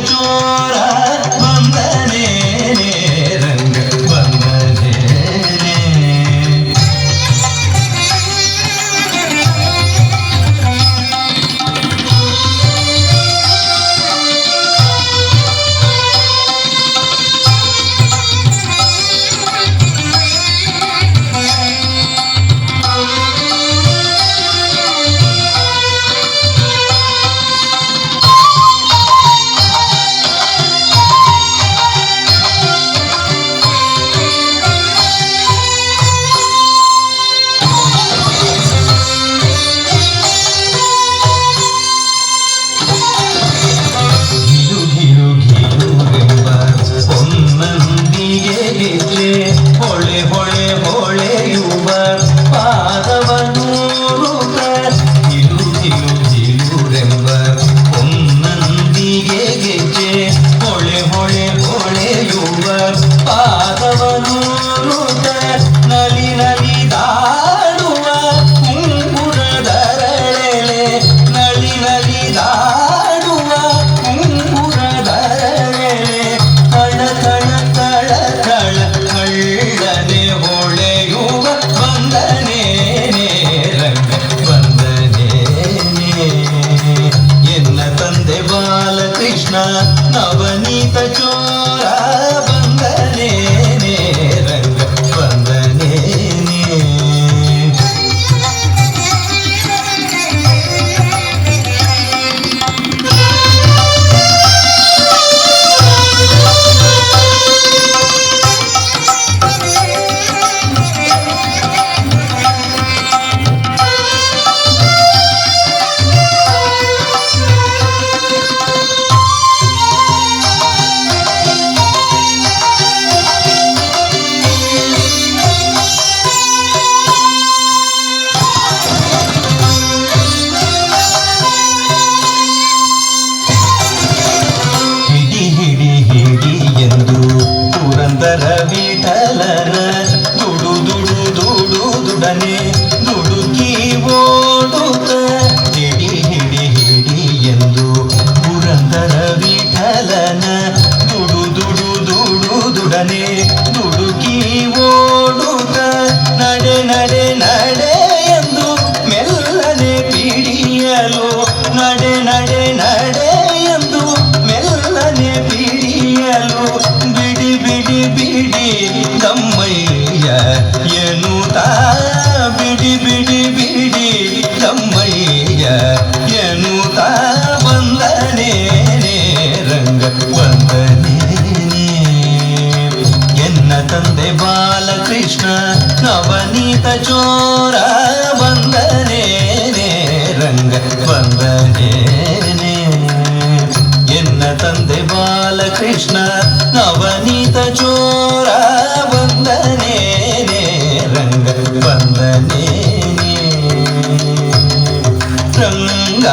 ಚೋರ ಬಂದನೇ ರಂಗ ಬಂದನೇ. ನವನೀತ ಚೋರ ಬಂದನೇ ರಂಗ ಬಂದನೇ. ವಿಠಲನ ದುಡು ದುಡು ದುಡು ದುಡನೆ ದುಡುಕಿ ಓಡುತ್ತ ಹಿಡಿ ಹಿಡಿ ಹಿಡಿ ಎಂದು ಪುರಂದರ ವಿಠಲನ ದುಡು ದುಡು ದುಡು ದುಡನೆ ದುಡುಕಿ ಓಡುತ್ತ ನಡೆ ನಡೆ ನಡೆ ಎಂದು ಮೆಲ್ಲನೆ ಪಿಡಿಯಲು ನಡೆ ನಡೆ ನಡೆ ಎಂದು ಮೆಲ್ಲನೆ ಪಿಡಿಯಲು ಬಿಡಿ ಬಿಡಿ ಬಿಡಿ ತಮ್ಮಯ್ಯ ಎನ್ನುತ್ತಾ ಬಿಡಿ ಬಿಡಿ ಬಿಡಿ ತಮ್ಮಯ್ಯ ಎನ್ನುತ್ತಾ ಬಂದನೇ ರಂಗ ಬಂದನೇ. ಎನ್ನ ತಂದೆ ಬಾಲಕೃಷ್ಣ ನವನೀತ ಚೋರ ಬಂದನೇ ರಂಗ ಬಂದನೇ. ಎನ್ನ ತಂದೆ ಬಾಲಕೃಷ್ಣ ನವನೀತ ಚೋರ ಬಂದನೇ ರಂಗ ಬಂದನೇ ರಂಗ.